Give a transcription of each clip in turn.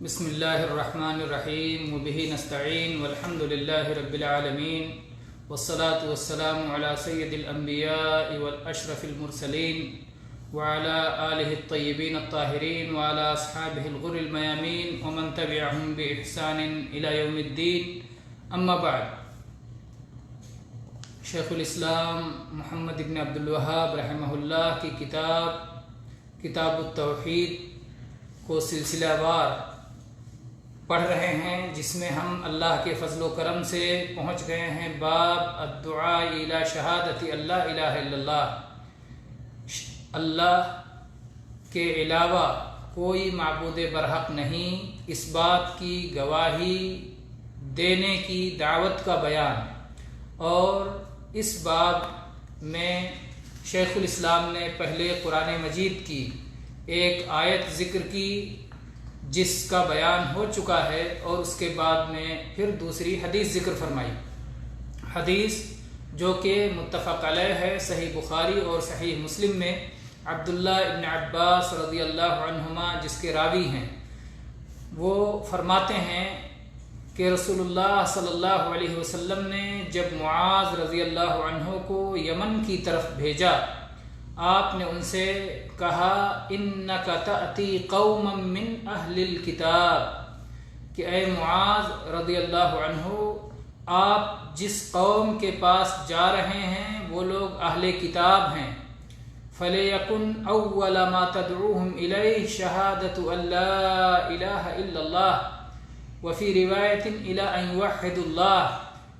بسم اللہ الرحمن الرحیم وبہ نستعین والحمد للہ رب العالمین والصلاة والسلام علی سید الانبیاء والاشرف المرسلین وعلى آلہ الطیبین الطاہرین وعلى اصحابہ الغر المیامین ومن تبعہم بإحسان الی یوم الدین. اما بعد، شیخ الاسلام محمد بن عبد الوہاب رحمہ اللہ کی کتاب التوحید کو سلسلہ وار پڑھ رہے ہیں، جس میں ہم اللہ کے فضل و کرم سے پہنچ گئے ہیں باب الدعاء الی شہادت اللہ الہ الا اللہ. اللہ کے علاوہ کوئی معبود برحق نہیں، اس بات کی گواہی دینے کی دعوت کا بیان. اور اس باب میں شیخ الاسلام نے پہلے قرآن مجید کی ایک آیت ذکر کی جس کا بیان ہو چکا ہے، اور اس کے بعد میں پھر دوسری حدیث ذکر فرمائی. حدیث جو کہ متفق علیہ ہے، صحیح بخاری اور صحیح مسلم میں عبداللہ ابن عباس رضی اللہ عنہما جس کے راوی ہیں، وہ فرماتے ہیں کہ رسول اللہ صلی اللہ علیہ وسلم نے جب معاذ رضی اللہ عنہ کو یمن کی طرف بھیجا، آپ نے ان سے کہا انک تأتی قوما من اہل الکتاب، کہ اے معاذ رضی اللہ عنہ، آپ جس قوم کے پاس جا رہے ہیں وہ لوگ اہل کتاب ہیں. فَلْيَكُنْ أَوَّلَ مَا تَدْعُوهُمْ إِلَيْهِ شَهَادَةُ أَن لَا إِلَهَ إِلَّا اللَّهُ وَفِي رِوَایَةٍ إِلَىٰ أَن يُوَحِّدُوا اللَّهَ.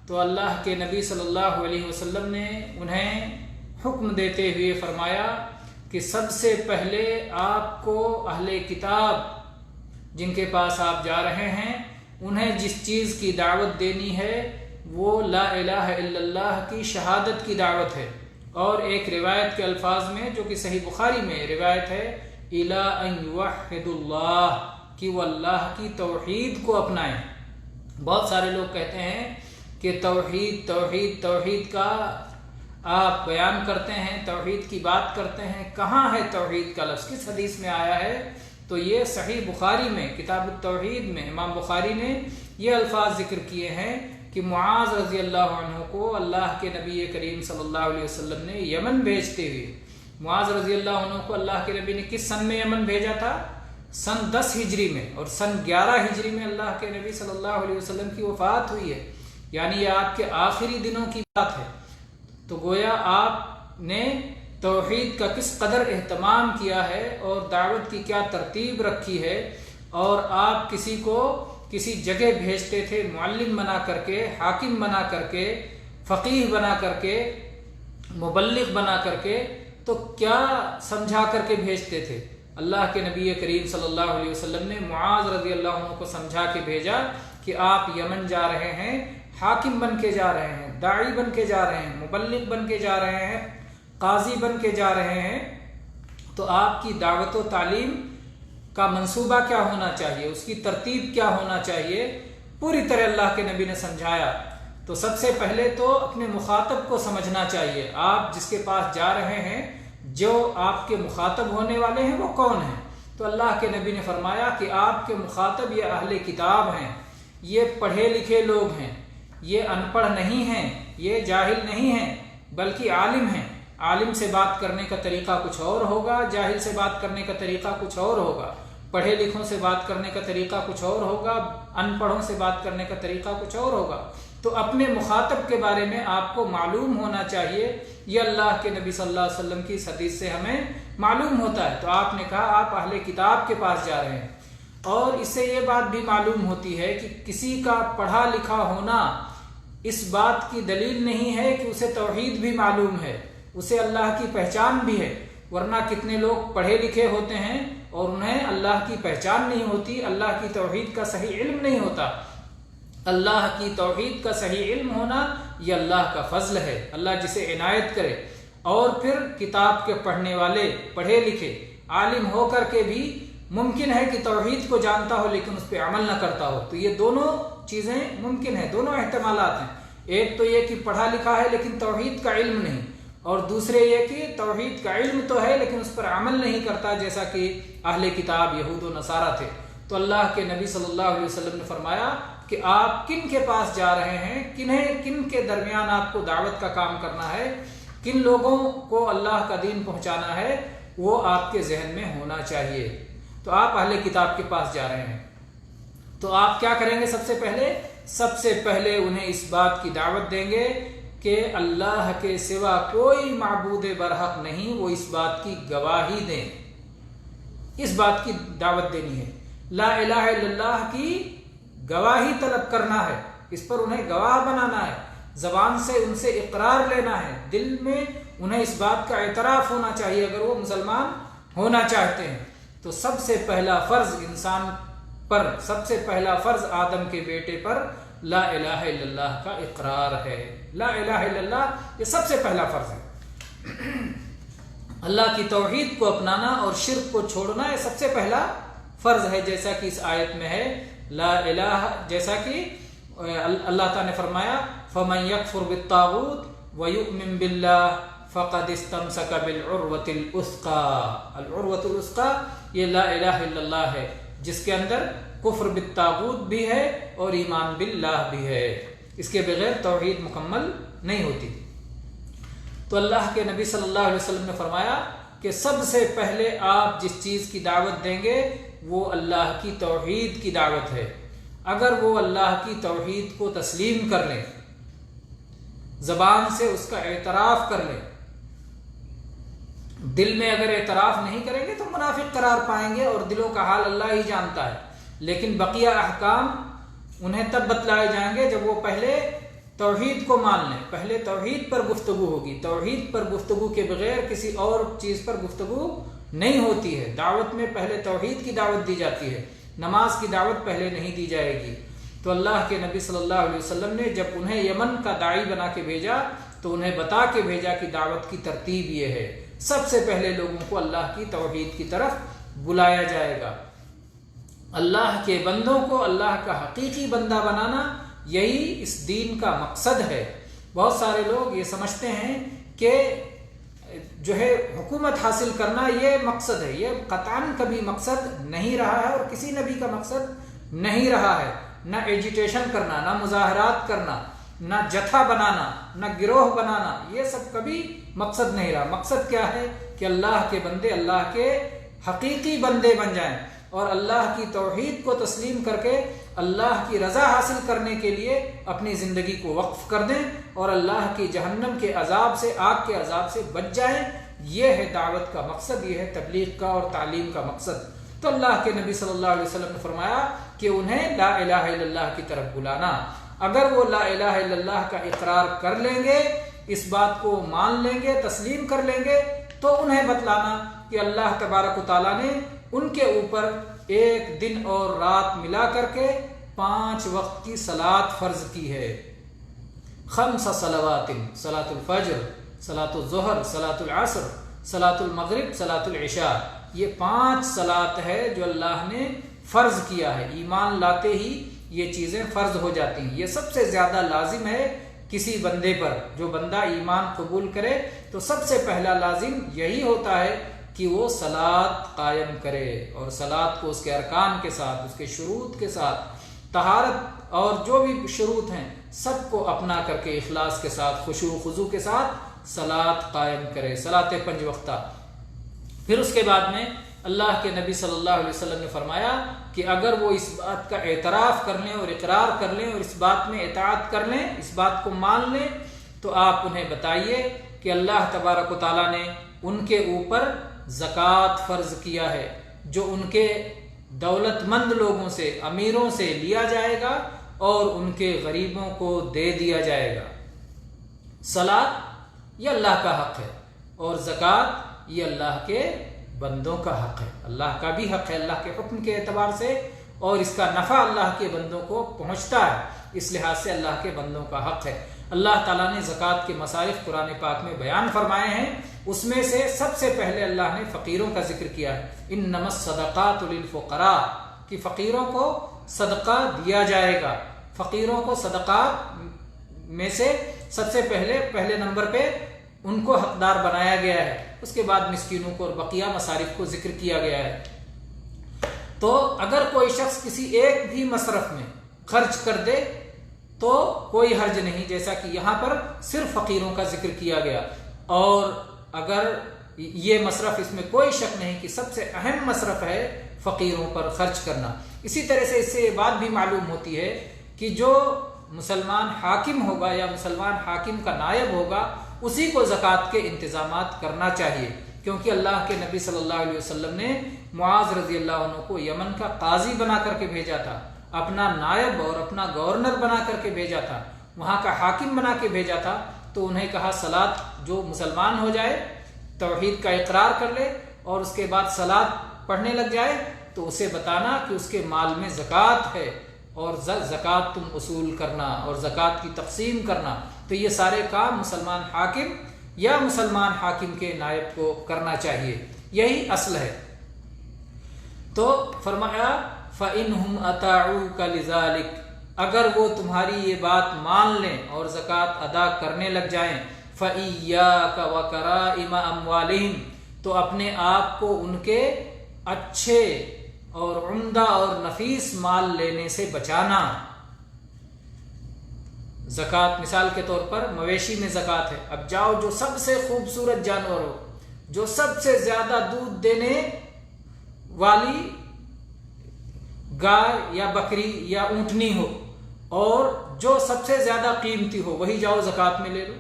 تو اللہ کے نبی صلی اللہ علیہ وسلم نے انہیں حکم دیتے ہوئے فرمایا کہ سب سے پہلے آپ کو اہل کتاب جن کے پاس آپ جا رہے ہیں انہیں جس چیز کی دعوت دینی ہے وہ لا الہ الا اللہ کی شہادت کی دعوت ہے. اور ایک روایت کے الفاظ میں جو کہ صحیح بخاری میں روایت ہے الی ان یوحد اللہ، کہ وہ اللہ کی توحید کو اپنائیں. بہت سارے لوگ کہتے ہیں کہ توحید توحید توحید کا آپ بیان کرتے ہیں، توحید کی بات کرتے ہیں. کہاں ہے توحید کا لفظ؟ کس حدیث میں آیا ہے؟ تو یہ صحیح بخاری میں کتاب التوحید میں امام بخاری نے یہ الفاظ ذکر کیے ہیں کہ معاذ رضی اللہ عنہ کو اللہ کے نبی کریم صلی اللہ علیہ وسلم نے یمن بھیجتے ہوئے، معاذ رضی اللہ عنہ کو اللہ کے نبی نے کس سن میں یمن بھیجا تھا؟ سن 10 ہجری میں، اور سن 11 ہجری میں اللہ کے نبی صلی اللہ علیہ وسلم کی وفات ہوئی ہے. یعنی یہ آپ کے آخری دنوں کی بات ہے. تو گویا آپ نے توحید کا کس قدر اہتمام کیا ہے اور دعوت کی کیا ترتیب رکھی ہے. اور آپ کسی کو کسی جگہ بھیجتے تھے معلم بنا کر کے، حاکم بنا کر کے، فقیہ بنا کر کے، مبلغ بنا کر کے، تو کیا سمجھا کر کے بھیجتے تھے؟ اللہ کے نبی کریم صلی اللہ علیہ وسلم نے معاذ رضی اللہ عنہ کو سمجھا کے بھیجا کہ آپ یمن جا رہے ہیں، حاکم بن کے جا رہے ہیں، داعی بن کے جا رہے ہیں، مبلغ بن کے جا رہے ہیں، قاضی بن کے جا رہے ہیں. تو آپ کی دعوت و تعلیم کا منصوبہ کیا ہونا چاہیے، اس کی ترتیب کیا ہونا چاہیے، پوری طرح اللہ کے نبی نے سمجھایا. تو سب سے پہلے تو اپنے مخاطب کو سمجھنا چاہیے. آپ جس کے پاس جا رہے ہیں، جو آپ کے مخاطب ہونے والے ہیں وہ کون ہیں؟ تو اللہ کے نبی نے فرمایا کہ آپ کے مخاطب یہ اہل کتاب ہیں، یہ پڑھے لکھے لوگ ہیں، یہ ان پڑھ نہیں ہیں، یہ جاہل نہیں ہیں، بلکہ عالم ہیں. عالم سے بات کرنے کا طریقہ کچھ اور ہوگا، جاہل سے بات کرنے کا طریقہ کچھ اور ہوگا، پڑھے لکھوں سے بات کرنے کا طریقہ کچھ اور ہوگا، ان پڑھوں سے بات کرنے کا طریقہ کچھ اور ہوگا. تو اپنے مخاطب کے بارے میں آپ کو معلوم ہونا چاہیے. یہ اللہ کے نبی صلی اللہ علیہ وسلم کی اس حدیث سے ہمیں معلوم ہوتا ہے. تو آپ نے کہا آپ اہل کتاب کے پاس جا رہے ہیں، اور اس سے یہ بات بھی معلوم ہوتی ہے کہ کسی کا پڑھا لکھا ہونا اس بات کی دلیل نہیں ہے کہ اسے توحید بھی معلوم ہے، اسے اللہ کی پہچان بھی ہے. ورنہ کتنے لوگ پڑھے لکھے ہوتے ہیں اور انہیں اللہ کی پہچان نہیں ہوتی، اللہ کی توحید کا صحیح علم نہیں ہوتا. اللہ کی توحید کا صحیح علم ہونا یہ اللہ کا فضل ہے، اللہ جسے عنایت کرے. اور پھر کتاب کے پڑھنے والے، پڑھے لکھے، عالم ہو کر کے بھی ممکن ہے کہ توحید کو جانتا ہو لیکن اس پہ عمل نہ کرتا ہو. تو یہ دونوں چیزیں ممکن ہیں، دونوں احتمالات ہیں. ایک تو یہ کہ پڑھا لکھا ہے لیکن توحید کا علم نہیں، اور دوسرے یہ کہ توحید کا علم تو ہے لیکن اس پر عمل نہیں کرتا، جیسا کہ اہل کتاب یہود و نصارہ تھے. تو اللہ کے نبی صلی اللہ علیہ وسلم نے فرمایا کہ آپ کن کے پاس جا رہے ہیں، کن کے درمیان آپ کو دعوت کا کام کرنا ہے، کن لوگوں کو اللہ کا دین پہنچانا ہے، وہ آپ کے ذہن میں ہونا چاہیے۔ تو آپ اہل کتاب کے پاس جا رہے ہیں تو آپ کیا کریں گے؟ سب سے پہلے انہیں اس بات کی دعوت دیں گے کہ اللہ کے سوا کوئی معبود برحق نہیں، وہ اس بات کی گواہی دیں، اس بات کی دعوت دینی ہے، لا الہ الا اللہ کی گواہی طلب کرنا ہے، اس پر انہیں گواہ بنانا ہے، زبان سے ان سے اقرار لینا ہے، دل میں انہیں اس بات کا اعتراف ہونا چاہیے اگر وہ مسلمان ہونا چاہتے ہیں۔ تو سب سے پہلا فرض انسان پر، سب سے پہلا فرض آدم کے بیٹے پر لا الہ الا اللہ کا اقرار ہے۔ لا الہ الا اللہ یہ سب سے پہلا فرض ہے۔ اللہ کی توحید کو اپنانا اور شرک کو چھوڑنا یہ سب سے پہلا فرض ہے، جیسا کہ اس آیت میں ہے لا الہ، جیسا کہ اللہ تعالیٰ نے فرمایا فَمَن يَكْفُرْ بِالطَّاغُوتِ وَيُؤْمِن بِاللَّهِ فَقَدِ اسْتَمْسَكَ بِالْعُرْوَةِ الْوُثْقَىٰ۔ العروۃ الوثقیٰ یہ لا الہ الا اللہ ہے، جس کے اندر کفر بالطاغوت بھی ہے اور ایمان باللہ بھی ہے، اس کے بغیر توحید مکمل نہیں ہوتی۔ تو اللہ کے نبی صلی اللہ علیہ وسلم نے فرمایا کہ سب سے پہلے آپ جس چیز کی دعوت دیں گے وہ اللہ کی توحید کی دعوت ہے۔ اگر وہ اللہ کی توحید کو تسلیم کر لیں، زبان سے اس کا اعتراف کر لیں، دل میں اگر اعتراف نہیں کریں گے تو منافق قرار پائیں گے اور دلوں کا حال اللہ ہی جانتا ہے، لیکن بقیہ احکام انہیں تب بتلائے جائیں گے جب وہ پہلے توحید کو مان لیں۔ پہلے توحید پر گفتگو ہوگی، توحید پر گفتگو کے بغیر کسی اور چیز پر گفتگو نہیں ہوتی ہے۔ دعوت میں پہلے توحید کی دعوت دی جاتی ہے، نماز کی دعوت پہلے نہیں دی جائے گی۔ تو اللہ کے نبی صلی اللہ علیہ وسلم نے جب انہیں یمن کا داعی بنا کے بھیجا تو انہیں بتا کے بھیجا کہ دعوت کی ترتیب یہ ہے، سب سے پہلے لوگوں کو اللہ کی توحید کی طرف بلایا جائے گا۔ اللہ کے بندوں کو اللہ کا حقیقی بندہ بنانا یہی اس دین کا مقصد ہے۔ بہت سارے لوگ یہ سمجھتے ہیں کہ جو ہے حکومت حاصل کرنا یہ مقصد ہے، یہ قطعاً کبھی مقصد نہیں رہا ہے اور کسی نبی کا مقصد نہیں رہا ہے۔ نہ ایجیٹیشن کرنا، نہ مظاہرات کرنا، نہ جتھا بنانا، نہ گروہ بنانا، یہ سب کبھی مقصد نہیں رہا۔ مقصد کیا ہے کہ اللہ کے بندے اللہ کے حقیقی بندے بن جائیں اور اللہ کی توحید کو تسلیم کر کے اللہ کی رضا حاصل کرنے کے لیے اپنی زندگی کو وقف کر دیں اور اللہ کی جہنم کے عذاب سے، آگ کے عذاب سے بچ جائیں۔ یہ ہے دعوت کا مقصد، یہ ہے تبلیغ کا اور تعلیم کا مقصد۔ تو اللہ کے نبی صلی اللہ علیہ وسلم نے فرمایا کہ انہیں لا الہ الا اللہ کی طرف بلانا۔ اگر وہ لا الہ الا اللہ کا اقرار کر لیں گے، اس بات کو مان لیں گے، تسلیم کر لیں گے، تو انہیں بتلانا کہ اللہ تبارک و تعالیٰ نے ان کے اوپر ایک دن اور رات ملا کر کے 5 وقت کی صلاۃ فرض کی ہے۔ 5 صلوات، صلاۃ الفجر، صلاۃ الظہر، صلاۃ العصر، صلاۃ المغرب، صلاۃ العشاء، یہ 5 صلاۃ ہے جو اللہ نے فرض کیا ہے۔ ایمان لاتے ہی یہ چیزیں فرض ہو جاتی ہیں۔ یہ سب سے زیادہ لازم ہے کسی بندے پر، جو بندہ ایمان قبول کرے تو سب سے پہلا لازم یہی ہوتا ہے کہ وہ صلاۃ قائم کرے، اور صلاۃ کو اس کے ارکان کے ساتھ، اس کے شروط کے ساتھ، طہارت اور جو بھی شروط ہیں سب کو اپنا کر کے اخلاص کے ساتھ، خشوع و خضوع کے ساتھ صلاۃ قائم کرے، صلاۃ 5 وقتہ۔ پھر اس کے بعد میں اللہ کے نبی صلی اللہ علیہ وسلم نے فرمایا کہ اگر وہ اس بات کا اعتراف کر لیں اور اقرار کر لیں اور اس بات میں اطاعت کر لیں، اس بات کو مان لیں، تو آپ انہیں بتائیے کہ اللہ تبارک و تعالیٰ نے ان کے اوپر زکوٰۃ فرض کیا ہے، جو ان کے دولت مند لوگوں سے، امیروں سے لیا جائے گا اور ان کے غریبوں کو دے دیا جائے گا۔ صلاۃ یہ اللہ کا حق ہے اور زکوٰۃ یہ اللہ کے بندوں کا حق ہے، اللہ کا بھی حق ہے اللہ کے حکم کے اعتبار سے، اور اس کا نفع اللہ کے بندوں کو پہنچتا ہے، اس لحاظ سے اللہ کے بندوں کا حق ہے۔ اللہ تعالیٰ نے زکوٰۃ کے مصارف قرآن پاک میں بیان فرمائے ہیں، اس میں سے سب سے پہلے اللہ نے فقیروں کا ذکر کیا ہے، انما الصدقات للفقراء، کہ فقیروں کو صدقہ دیا جائے گا۔ فقیروں کو صدقات میں سے سب سے پہلے نمبر پہ ان کو حقدار بنایا گیا ہے، اس کے بعد مسکینوں کو اور بقیہ مصارف کو ذکر کیا گیا ہے۔ تو اگر کوئی شخص کسی ایک بھی مصرف میں خرچ کر دے تو کوئی حرج نہیں، جیسا کہ یہاں پر صرف فقیروں کا ذکر کیا گیا، اور اگر یہ مصرف، اس میں کوئی شک نہیں کہ سب سے اہم مصرف ہے فقیروں پر خرچ کرنا۔ اسی طرح سے اس سے یہ بات بھی معلوم ہوتی ہے کہ جو مسلمان حاکم ہوگا یا مسلمان حاکم کا نائب ہوگا اسی کو زکوٰۃ کے انتظامات کرنا چاہیے، کیونکہ اللہ کے نبی صلی اللہ علیہ وسلم نے معاذ رضی اللہ عنہ کو یمن کا قاضی بنا کر کے بھیجا تھا، اپنا نائب اور اپنا گورنر بنا کر کے بھیجا تھا، وہاں کا حاکم بنا کے بھیجا تھا۔ تو انہیں کہا صلاۃ، جو مسلمان ہو جائے، توحید کا اقرار کر لے اور اس کے بعد صلاۃ پڑھنے لگ جائے تو اسے بتانا کہ اس کے مال میں زکوٰۃ ہے، اور زکوٰۃ تم وصول کرنا اور زکوٰۃ کی تقسیم کرنا۔ تو یہ سارے کام مسلمان حاکم یا مسلمان حاکم کے نائب کو کرنا چاہیے، یہی اصل ہے۔ تو فرمایا فَإِنْهُمْ أَطَاعُوكَ لِذَلِكَ، اگر وہ تمہاری یہ بات مان لیں اور زکوٰۃ ادا کرنے لگ جائیں، فَإِيَّاكَ وَكَرَائِمَ أَمْوَالِهِمْ، تو اپنے آپ کو ان کے اچھے اور عمدہ اور نفیس مال لینے سے بچانا۔ زکوٰۃ مثال کے طور پر مویشی میں زکوٰۃ ہے، اب جاؤ جو سب سے خوبصورت جانور ہو، جو سب سے زیادہ دودھ دینے والی گائے یا بکری یا اونٹنی ہو، اور جو سب سے زیادہ قیمتی ہو، وہی جاؤ زکوٰۃ میں لے لو،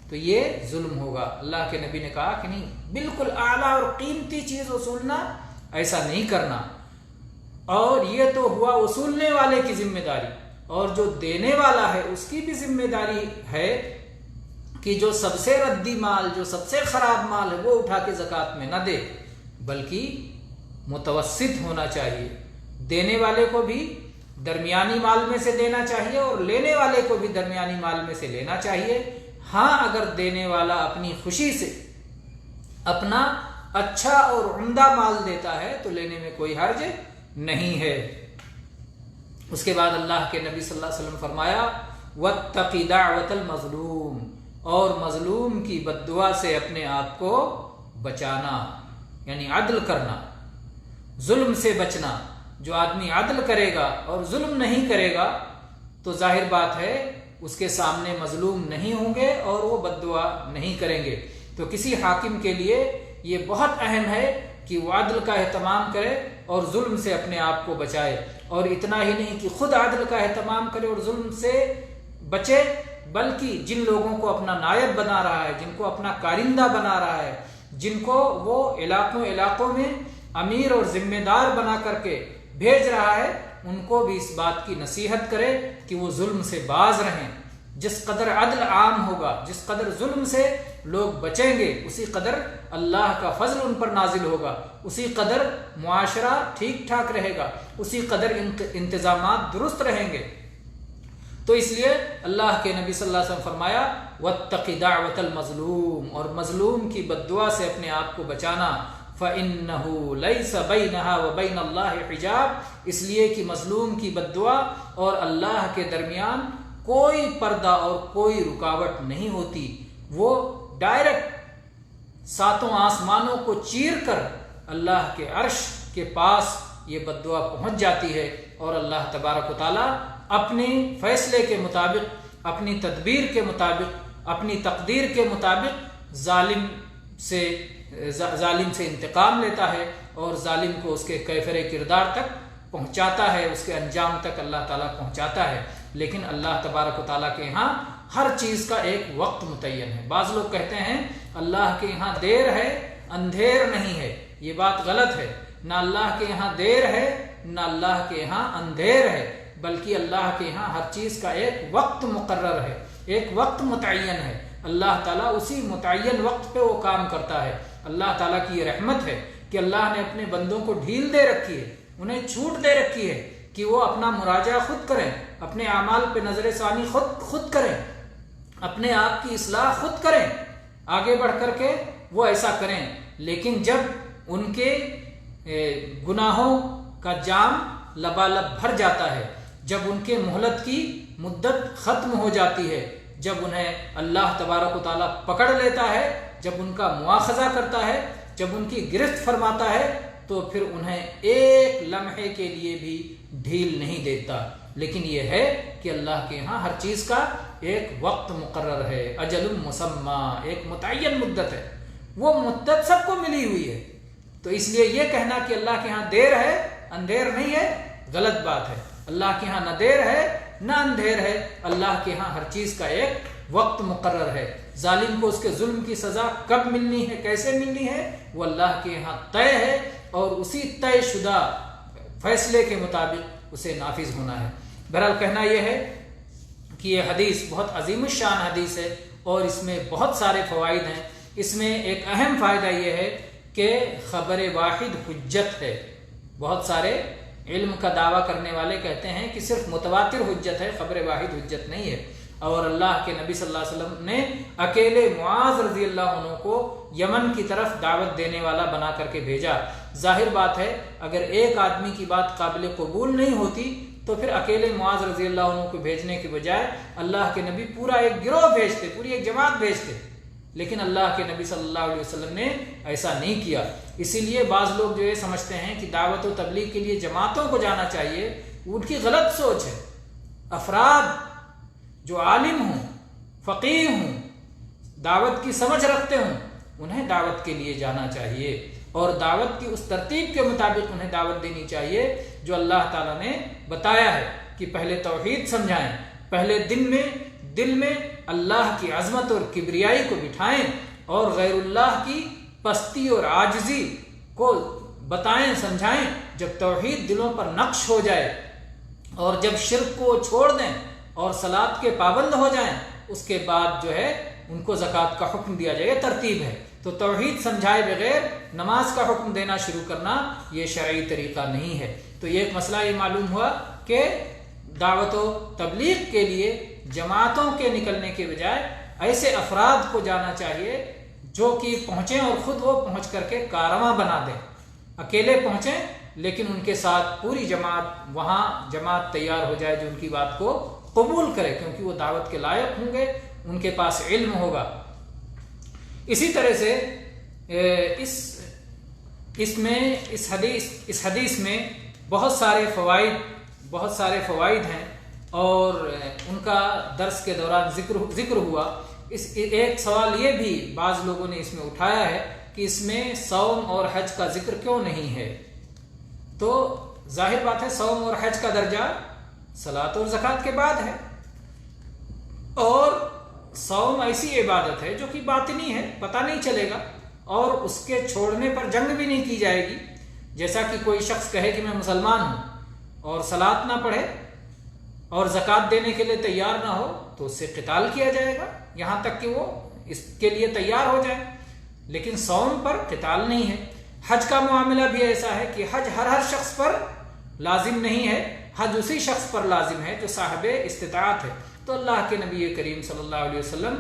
تو یہ ظلم ہوگا۔ اللہ کے نبی نے کہا کہ نہیں، بالکل اعلیٰ اور قیمتی چیز وصولنا، ایسا نہیں کرنا۔ اور یہ تو ہوا وصولنے والے کی ذمہ داری، اور جو دینے والا ہے اس کی بھی ذمہ داری ہے کہ جو سب سے ردی مال، جو سب سے خراب مال ہے وہ اٹھا کے زکوٰۃ میں نہ دے، بلکہ متوسط ہونا چاہیے۔ دینے والے کو بھی درمیانی مال میں سے دینا چاہیے اور لینے والے کو بھی درمیانی مال میں سے لینا چاہیے۔ ہاں، اگر دینے والا اپنی خوشی سے اپنا اچھا اور عمدہ مال دیتا ہے تو لینے میں کوئی حرج نہیں ہے۔ اس کے بعد اللہ کے نبی صلی اللہ علیہ وسلم فرمایا وَاتَّقِ دَعْوَةَ الْمَظْلُومِ، اور مظلوم کی بد دعا سے اپنے آپ کو بچانا، یعنی عدل کرنا، ظلم سے بچنا۔ جو آدمی عدل کرے گا اور ظلم نہیں کرے گا تو ظاہر بات ہے اس کے سامنے مظلوم نہیں ہوں گے اور وہ بد دعا نہیں کریں گے۔ تو کسی حاکم کے لیے یہ بہت اہم ہے کہ وہ عدل کا اہتمام کرے اور ظلم سے اپنے آپ کو بچائے، اور اتنا ہی نہیں کہ خود عدل کا اہتمام کرے اور ظلم سے بچے، بلکہ جن لوگوں کو اپنا نائب بنا رہا ہے، جن کو اپنا کارندہ بنا رہا ہے، جن کو وہ علاقوں میں امیر اور ذمہ دار بنا کر کے بھیج رہا ہے، ان کو بھی اس بات کی نصیحت کرے کہ وہ ظلم سے باز رہیں۔ جس قدر عدل عام ہوگا، جس قدر ظلم سے لوگ بچیں گے، اسی قدر اللہ کا فضل ان پر نازل ہوگا، اسی قدر معاشرہ ٹھیک ٹھاک رہے گا، اسی قدر انتظامات درست رہیں گے۔ تو اس لیے اللہ کے نبی صلی اللہ علیہ وسلم فرمایا وَاتَّقِ دَعْوَةَ الْمَظْلُومِ، اور مظلوم کی بد دعا سے اپنے آپ کو بچانا۔ فَإِنَّهُ لَيْسَ بَيْنَهَا وَبَيْنَ اللَّهِ حِجَابٌ، اس لیے کہ مظلوم کی بد دعا اور اللہ کے درمیان کوئی پردہ اور کوئی رکاوٹ نہیں ہوتی، وہ ڈائریکٹ ساتوں آسمانوں کو چیر کر اللہ کے عرش کے پاس یہ بد دعا پہنچ جاتی ہے، اور اللہ تبارک و تعالیٰ اپنے فیصلے کے مطابق، اپنی تدبیر کے مطابق، اپنی تقدیر کے مطابق ظالم سے انتقام لیتا ہے اور ظالم کو اس کے کیفر کردار تک پہنچاتا ہے، اس کے انجام تک اللہ تعالیٰ پہنچاتا ہے۔ لیکن اللہ تبارک و تعالیٰ کے یہاں ہر چیز کا ایک وقت متعین ہے۔ بعض لوگ کہتے ہیں اللہ کے یہاں دیر ہے، اندھیر نہیں ہے، یہ بات غلط ہے۔ نہ اللہ کے یہاں دیر ہے، نہ اللہ کے یہاں اندھیر ہے، بلکہ اللہ کے یہاں ہر چیز کا ایک وقت مقرر ہے، ایک وقت متعین ہے۔ اللہ تعالیٰ اسی متعین وقت پہ وہ کام کرتا ہے۔ اللہ تعالیٰ کی یہ رحمت ہے کہ اللہ نے اپنے بندوں کو ڈھیل دے رکھی ہے، انہیں چھوٹ دے رکھی ہے کہ وہ اپنا مراجعہ خود کریں، اپنے اعمال پہ نظر ثانی خود کریں، اپنے آپ کی اصلاح خود کریں، آگے بڑھ کر کے وہ ایسا کریں۔ لیکن جب ان کے گناہوں کا جام لبالب بھر جاتا ہے، جب ان کے مہلت کی مدت ختم ہو جاتی ہے، جب انہیں اللہ تبارک و تعالیٰ پکڑ لیتا ہے، جب ان کا مواخذہ کرتا ہے، جب ان کی گرفت فرماتا ہے، تو پھر انہیں ایک لمحے کے لیے بھی ڈھیل نہیں دیتا. لیکن یہ ہے کہ اللہ کے ہاں ہر چیز کا ایک وقت مقرر ہے، اجل مسمى، ایک متعین مدت ہے، وہ مدت سب کو ملی ہوئی ہے. تو اس لیے یہ کہنا کہ اللہ کے ہاں دیر ہے اندھیر نہیں ہے، غلط بات ہے. اللہ کے ہاں نہ دیر ہے نہ اندھیر ہے، اللہ کے ہاں ہر چیز کا ایک وقت مقرر ہے. ظالم کو اس کے ظلم کی سزا کب ملنی ہے، کیسے ملنی ہے، وہ اللہ کے ہاں طے ہے، اور اسی طے شدہ فیصلے کے مطابق اسے نافذ ہونا ہے. بہرحال کہنا یہ ہے کہ یہ حدیث بہت عظیم الشان حدیث ہے، اور اس میں بہت سارے فوائد ہیں. اس میں ایک اہم فائدہ یہ ہے کہ خبر واحد حجت ہے. بہت سارے علم کا دعویٰ کرنے والے کہتے ہیں کہ صرف متواتر حجت ہے، خبر واحد حجت نہیں ہے. اور اللہ کے نبی صلی اللہ علیہ وسلم نے اکیلے معاذ رضی اللہ عنہ کو یمن کی طرف دعوت دینے والا بنا کر کے بھیجا. ظاہر بات ہے اگر ایک آدمی کی بات قابل قبول نہیں ہوتی تو پھر اکیلے معاذ رضی اللہ عنہ کو بھیجنے کے بجائے اللہ کے نبی پورا ایک گروہ بھیجتے، پوری ایک جماعت بھیجتے. لیکن اللہ کے نبی صلی اللہ علیہ وسلم نے ایسا نہیں کیا. اسی لیے بعض لوگ جو یہ سمجھتے ہیں کہ دعوت و تبلیغ کے لیے جماعتوں کو جانا چاہیے، ان کی غلط سوچ ہے. افراد جو عالم ہوں، فقیہ ہوں، دعوت کی سمجھ رکھتے ہوں، انہیں دعوت کے لیے جانا چاہیے، اور دعوت کی اس ترتیب کے مطابق انہیں دعوت دینی چاہیے جو اللہ تعالیٰ نے بتایا ہے کہ پہلے توحید سمجھائیں، پہلے دل میں اللہ کی عظمت اور کبریائی کو بٹھائیں، اور غیر اللہ کی پستی اور عاجزی کو بتائیں، سمجھائیں. جب توحید دلوں پر نقش ہو جائے اور جب شرک کو چھوڑ دیں اور صلاۃ کے پابند ہو جائیں، اس کے بعد جو ہے ان کو زکوٰۃ کا حکم دیا جائے. یہ ترتیب ہے. تو توحید سمجھائے بغیر نماز کا حکم دینا شروع کرنا یہ شرعی طریقہ نہیں ہے. تو یہ ایک مسئلہ یہ معلوم ہوا کہ دعوت و تبلیغ کے لیے جماعتوں کے نکلنے کے بجائے ایسے افراد کو جانا چاہیے جو کہ پہنچیں اور خود وہ پہنچ کر کے کارواں بنا دیں. اکیلے پہنچیں لیکن ان کے ساتھ پوری جماعت، وہاں جماعت تیار ہو جائے جو ان کی بات کو قبول کرے، کیونکہ وہ دعوت کے لائق ہوں گے، ان کے پاس علم ہوگا. اسی طرح سے اس حدیث میں بہت سارے فوائد ہیں، اور ان کا درس کے دوران ذکر ہوا. ایک سوال یہ بھی بعض لوگوں نے اس میں اٹھایا ہے کہ اس میں صوم اور حج کا ذکر کیوں نہیں ہے. تو ظاہر بات ہے صوم اور حج کا درجہ صلاۃ اور زکوٰۃ کے بعد ہے، اور صوم ایسی عبادت ہے جو کہ باطنی ہے، پتہ نہیں چلے گا، اور اس کے چھوڑنے پر جنگ بھی نہیں کی جائے گی. جیسا کہ کوئی شخص کہے کہ میں مسلمان ہوں اور صلاۃ نہ پڑھے اور زکوٰۃ دینے کے لیے تیار نہ ہو تو اس سے قتال کیا جائے گا یہاں تک کہ وہ اس کے لیے تیار ہو جائے. لیکن صوم پر قتال نہیں ہے. حج کا معاملہ بھی ایسا ہے کہ حج ہر شخص پر لازم نہیں ہے، حج اسی شخص پر لازم ہے جو صاحب استطاعت ہے. تو اللہ کے نبی کریم صلی اللہ علیہ وسلم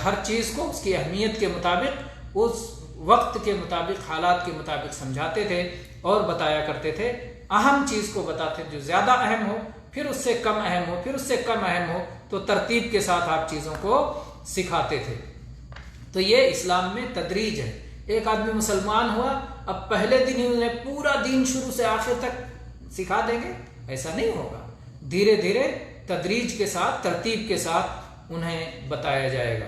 ہر چیز کو اس کی اہمیت کے مطابق، اس وقت کے مطابق، حالات کے مطابق سمجھاتے تھے اور بتایا کرتے تھے. اہم چیز کو بتاتے جو زیادہ اہم ہو، پھر اس سے کم اہم ہو، پھر اس سے کم اہم ہو، تو ترتیب کے ساتھ آپ چیزوں کو سکھاتے تھے. تو یہ اسلام میں تدریج ہے. ایک آدمی مسلمان ہوا، اب پہلے دن ہی انہیں پورا دین شروع سے آخر تک سکھا دیں گے، ایسا نہیں ہوگا. دھیرے دھیرے تدریج کے ساتھ، ترتیب کے ساتھ انہیں بتایا جائے گا.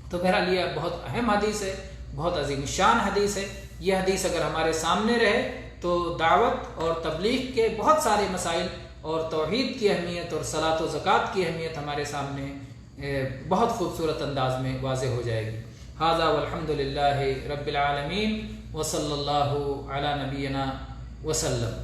تو بہرحال یہ بہت اہم حدیث ہے، بہت عظیم شان حدیث ہے. یہ حدیث اگر ہمارے سامنے رہے تو دعوت اور تبلیغ کے بہت سارے مسائل اور توحید کی اہمیت اور صلاۃ و زکوٰۃ کی اہمیت ہمارے سامنے بہت خوبصورت انداز میں واضح ہو جائے گی. ھذا والحمد للہ رب العالمین وصلی اللہ علی نبینا وسلم.